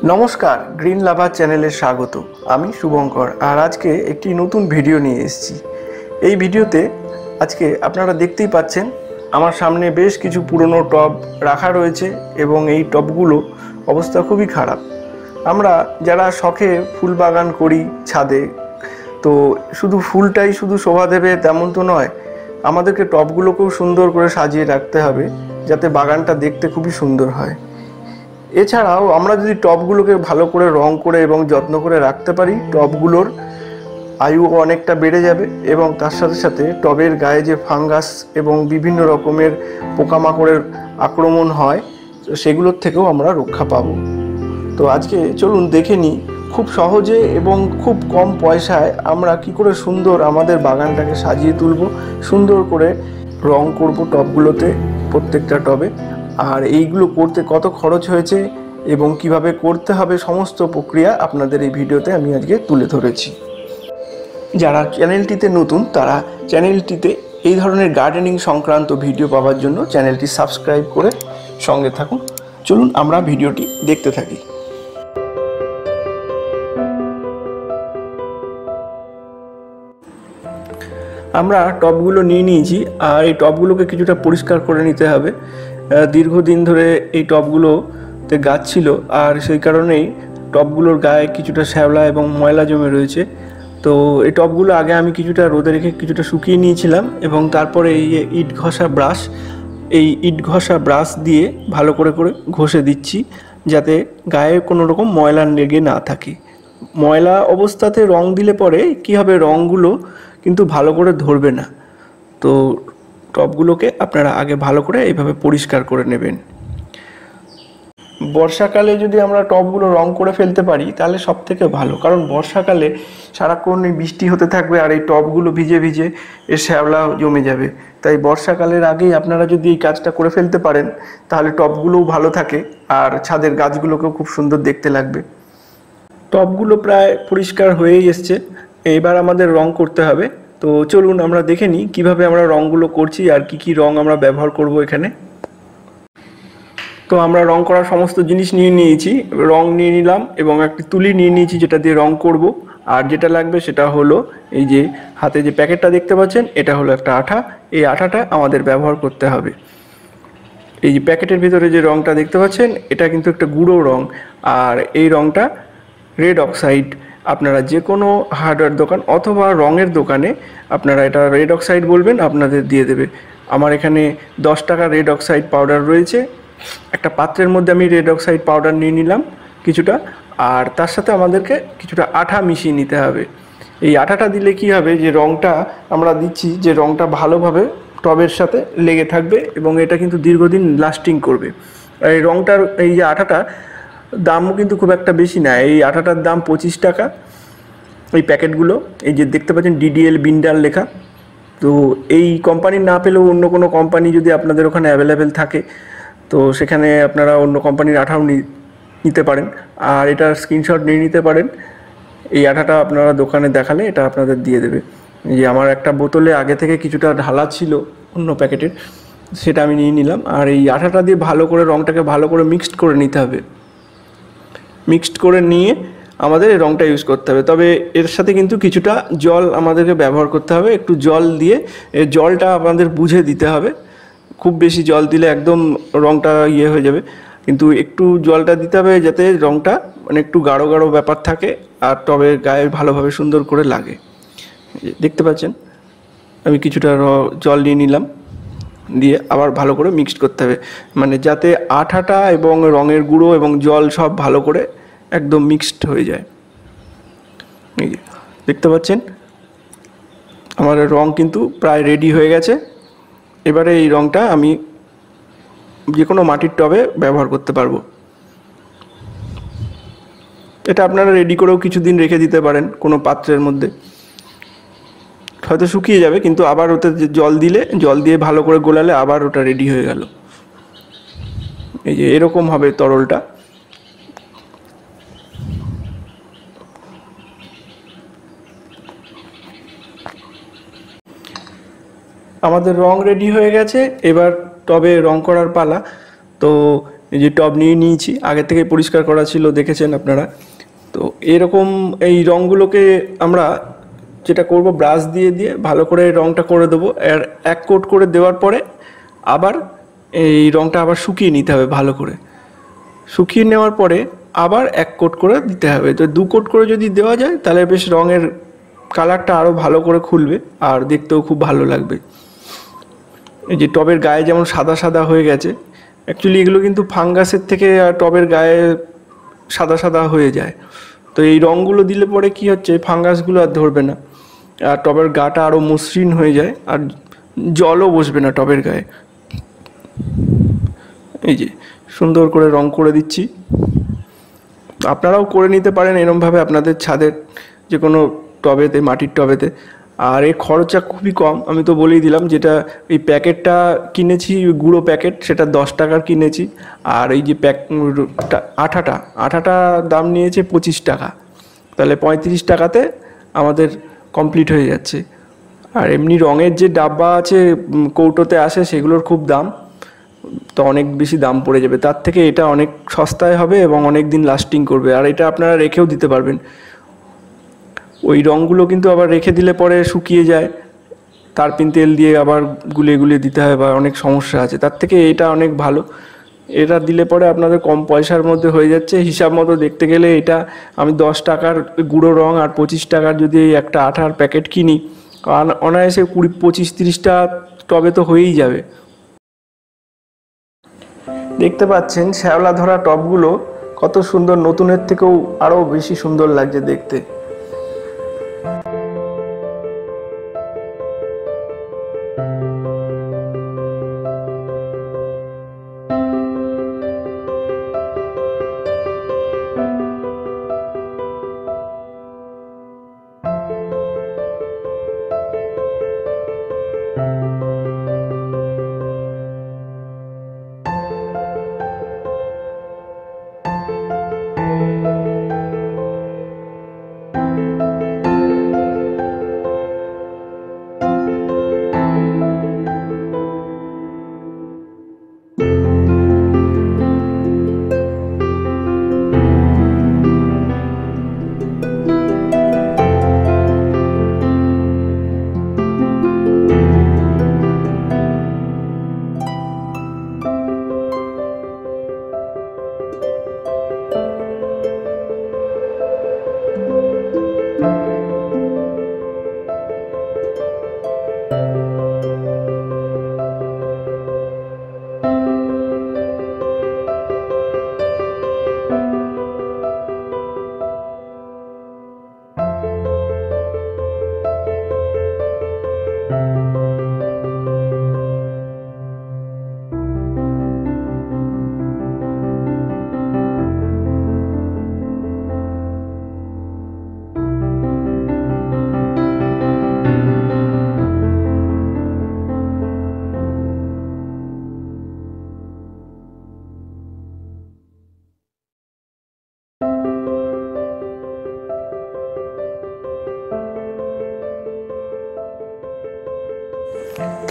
নমস্কার, গ্রিন লাভার চ্যানেলে স্বাগত। আমি শুভঙ্কর আর আজকে একটি নতুন ভিডিও নিয়ে এসেছি। এই ভিডিওতে আজকে আপনারা দেখতেই পাচ্ছেন আমার সামনে বেশ কিছু পুরনো টব রাখা রয়েছে এবং এই টবগুলো অবস্থা খুবই খারাপ। আমরা যারা শখে ফুল বাগান করি ছাদে, তো শুধু ফুলটাই শুধু শোভা দেবে তেমন তো নয়, আমাদেরকে টবগুলোকেও সুন্দর করে সাজিয়ে রাখতে হবে যাতে বাগানটা দেখতে খুবই সুন্দর হয়। এছাড়াও আমরা যদি টবগুলোকে ভালো করে রং করে এবং যত্ন করে রাখতে পারি, টবগুলোর আয়ু অনেকটা বেড়ে যাবে এবং তার সাথে সাথে টবের গায়ে যে ফাঙ্গাস এবং বিভিন্ন রকমের পোকামাকড়ের আক্রমণ হয় সেগুলোর থেকেও আমরা রক্ষা পাবো। তো আজকে চলুন দেখে নিই খুব সহজে এবং খুব কম পয়সায় আমরা কি করে সুন্দর আমাদের বাগানটাকে সাজিয়ে তুলব, সুন্দর করে রং করব টবগুলোতে, প্রত্যেকটা টবে। আর এইগুলো করতে কত খরচ হয়েছে এবং কিভাবে করতে হবে সমস্ত প্রক্রিয়া আপনাদের এই ভিডিওতে আমি আজকে তুলে ধরেছি। যারা চ্যানেলটিতে নতুন তারা চ্যানেলটিতে এই ধরনের গার্ডেনিং সংক্রান্ত ভিডিও পাওয়ার জন্য চ্যানেলটি সাবস্ক্রাইব করে সঙ্গে থাকুন। চলুন আমরা ভিডিওটি দেখতে থাকি। আমরা টবগুলো নিয়ে নিয়েছি আর এই টবগুলোকে কিছুটা পরিষ্কার করে নিতে হবে। দীর্ঘদিন ধরে এই টবগুলোতে গাছ ছিল আর সেই কারণেই টবগুলোর গায়ে কিছুটা শ্যাওলা এবং ময়লা জমে রয়েছে। তো এই টবগুলো আগে আমি কিছুটা রোদে রেখে কিছুটা শুকিয়ে নিয়েছিলাম এবং তারপরে এই ইট ঘষা ব্রাশ দিয়ে ভালো করে ঘষে দিচ্ছি যাতে গায়ে কোনো রকম ময়লা লেগে না থাকে। ময়লা অবস্থাতে রং দিলে পরে কি হবে, রঙগুলো কিন্তু ভালো করে ধরবে না। তো টবগুলোকে আপনারা আগে ভালো করে এইভাবে পরিষ্কার করে নেবেন। বর্ষাকালে যদি আমরা টবগুলো রং করে ফেলতে পারি তাহলে সব থেকে ভালো, কারণ বর্ষাকালে সারাক্ষণ বৃষ্টি হতে থাকবে আর এই টবগুলো ভিজে ভিজে এর শ্যাওলা জমে যাবে। তাই বর্ষাকালের আগেই আপনারা যদি এই কাজটা করে ফেলতে পারেন তাহলে টবগুলোও ভালো থাকে আর ছাদের গাছগুলোকেও খুব সুন্দর দেখতে লাগবে। টবগুলো প্রায় পরিষ্কার হয়েই এসছে, এবার আমাদের রং করতে হবে। তো চলুন আমরা দেখে নিই কীভাবে আমরা রঙগুলো করছি আর কি কি রং আমরা ব্যবহার করব এখানে। তো আমরা রং করার সমস্ত জিনিস নিয়ে নিয়েছি, রং নিয়ে নিলাম এবং একটি তুলি নিয়ে নিয়েছি যেটা দিয়ে রং করব। আর যেটা লাগবে সেটা হলো এই যে হাতে যে প্যাকেটটা দেখতে পাচ্ছেন, এটা হলো একটা আঠা। এই আঠাটা আমাদের ব্যবহার করতে হবে। এই যে প্যাকেটের ভিতরে যে রংটা দেখতে পাচ্ছেন এটা কিন্তু একটা গুঁড়ো রং, আর এই রংটা রেড অক্সাইড। আপনারা যে কোনো হার্ডওয়্যার দোকান অথবা রঙের দোকানে আপনারা এটা রেড অক্সাইড বলবেন, আপনাদের দিয়ে দেবে। আমার এখানে 10 টাকা রেড অক্সাইড পাউডার রয়েছে। একটা পাত্রের মধ্যে আমি রেড অক্সাইড পাউডার নিয়ে নিলাম কিছুটা, আর তার সাথে আমাদেরকে কিছুটা আঠা মিশিয়ে নিতে হবে। এই আঠাটা দিলে কি হবে, যে রঙটা আমরা দিচ্ছি যে রঙটা ভালোভাবে টবের সাথে লেগে থাকবে এবং এটা কিন্তু দীর্ঘদিন লাস্টিং করবে। এই রঙটার এই যে আঠাটা দামও কিন্তু খুব একটা বেশি না, এই আঠাটার দাম 25 টাকা। এই প্যাকেটগুলো এই যে দেখতে পাচ্ছেন ডিডিএল বিন্ডাল লেখা। তো এই কোম্পানির না পেলেও অন্য কোনো কোম্পানি যদি আপনাদের ওখানে অ্যাভেলেবেল থাকে তো সেখানে আপনারা অন্য কোম্পানির আঠাও নিতে পারেন আর এটার স্ক্রিনশট নিয়ে নিতে পারেন। এই আঠাটা আপনারা দোকানে দেখালে এটা আপনাদের দিয়ে দেবে। যে আমার একটা বোতলে আগে থেকে কিছুটা ঢালা ছিল অন্য প্যাকেটের, সেটা আমি নিয়ে নিলাম। আর এই আঠাটা দিয়ে ভালো করে রঙটাকে ভালো করে মিক্সড করে নিতে হবে। মিক্সড করে নিয়ে আমাদের এই রঙটা ইউজ করতে হবে, তবে এর সাথে কিন্তু কিছুটা জল আমাদেরকে ব্যবহার করতে হবে। একটু জল দিয়ে এই জলটা আপনাদের বুঝে দিতে হবে। খুব বেশি জল দিলে একদম রঙটা হয়ে যাবে, কিন্তু একটু জলটা দিতে হবে যাতে রঙটা মানে একটু গাঢ় গাঢ় ব্যাপার থাকে আর টবের গায়ে ভালোভাবে সুন্দর করে লাগে। দেখতে পাচ্ছেন আমি কিছুটা জল নিয়ে নিলাম, দিয়ে আবার ভালো করে মিক্সড করতে হবে, মানে যাতে আঠাটা এবং রঙের গুঁড়ো এবং জল সব ভালো করে একদম মিক্সড হয়ে যায়। এই যে দেখতে পাচ্ছেন আমার রং কিন্তু প্রায় রেডি হয়ে গেছে। এবারে এই রঙটা আমি যে কোনো মাটির টবে ব্যবহার করতে পারবো। এটা আপনারা রেডি করেও কিছুদিন রেখে দিতে পারেন কোনো পাত্রের মধ্যে, হয়তো শুকিয়ে যাবে কিন্তু আবার ওতে জল দিয়ে ভালো করে গোলালে আবার ওটা রেডি হয়ে গেল। এই যে এরকম হবে তরলটা। আমাদের রং রেডি হয়ে গেছে, এবার টবে রং করার পালা। তো এই যে টব নিয়ে নিয়েছি, আগে থেকে পরিষ্কার করা ছিল, দেখেছেন আপনারা। তো এরকম এই রঙগুলোকে আমরা যেটা করব, ব্রাশ দিয়ে দিয়ে ভালো করে রঙটা করে দেবো। আর এক কোট করে দেওয়ার পরে আবার এই রঙটা আবার শুকিয়ে নিতে হবে ভালো করে। শুকিয়ে নেওয়ার পরে আবার এক কোট করে দিতে হবে। তো 2 কোট করে যদি দেওয়া যায় তাহলে বেশ রঙের কালারটা আরও ভালো করে খুলবে আর দেখতেও খুব ভালো লাগবে। এই যে টবের গায়ে যেমন সাদা সাদা হয়ে গেছে, অ্যাকচুয়ালি এগুলো কিন্তু ফাঙ্গাসের থেকে টবের গায়ে সাদা সাদা হয়ে যায়। তো এই রঙগুলো দিলে পরে কি হচ্ছে, ফাঙ্গাসগুলো আর ধরবে না, আর টবের গাটা আরও মসৃণ হয়ে যায়, আর জলও বসবে না টবের গায়ে। এই যে সুন্দর করে রং করে দিচ্ছি। আপনারাও করে নিতে পারেন এরমভাবে আপনাদের ছাদের যে কোনো টবেতে, মাটির টবেতে। আর এর খরচা খুবই কম, আমি তো বলেই দিলাম। যেটা এই প্যাকেটটা কিনেছি, গুঁড়ো প্যাকেট, সেটা 10 টাকার কিনেছি। আর এই যে আঠাটা দাম নিয়েছে 25 টাকা। তাহলে 35 টাকাতে আমাদের কমপ্লিট হয়ে যাচ্ছে। আর এমনি রঙের যে ডাব্বা আছে, কৌটোতে আসে, সেগুলোর খুব দাম, তো অনেক বেশি দাম পড়ে যাবে। তার থেকে এটা অনেক সস্তায় হবে এবং অনেক দিন লাস্টিং করবে। আর এটা আপনারা রেখেও দিতে পারবেন। ওই রঙগুলো কিন্তু আবার রেখে দিলে পরে শুকিয়ে যায়, তারপিন তেল দিয়ে আবার গুলিয়ে গুলিয়ে দিতে হয়, বা অনেক সমস্যা আছে। তার থেকে এটা অনেক ভালো। এটা দিলে পরে আপনাদের কম পয়সার মধ্যে হয়ে যাচ্ছে। হিসাব মতো দেখতে গেলে এটা আমি 10 টাকার গুঁড়ো রঙ আর 25 টাকার যদি একটা আঠার প্যাকেট কিনি, অনায়াসে 20, 25, 30টা টবে তো হয়েই যাবে। দেখতে পাচ্ছেন শ্যাওলা ধরা টবগুলো কত সুন্দর, নতুনের থেকেও আরও বেশি সুন্দর লাগছে দেখতে।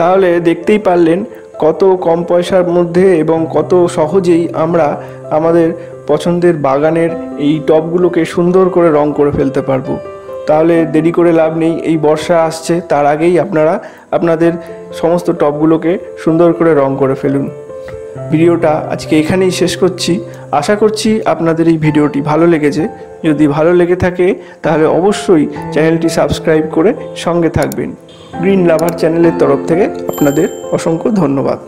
তাহলে দেখতেই পারলেন কত কম পয়সার মধ্যে এবং কত সহজেই আমরা আমাদের পছন্দের বাগানের এই টবগুলোকে সুন্দর করে রং করে ফেলতে পারবো। তাহলে দেরি করে লাভ নেই, এই বর্ষা আসছে, তার আগেই আপনারা আপনাদের সমস্ত টবগুলোকে সুন্দর করে রং করে ফেলুন। ভিডিওটা আজকে এখানেই শেষ করছি। আশা করছি আপনাদের এই ভিডিওটি ভালো লেগেছে। যদি ভালো লেগে থাকে তাহলে অবশ্যই চ্যানেলটি সাবস্ক্রাইব করে সঙ্গে থাকবেন। গ্রিন লাভার চ্যানেলের তরফ থেকে আপনাদের অসংখ্য ধন্যবাদ।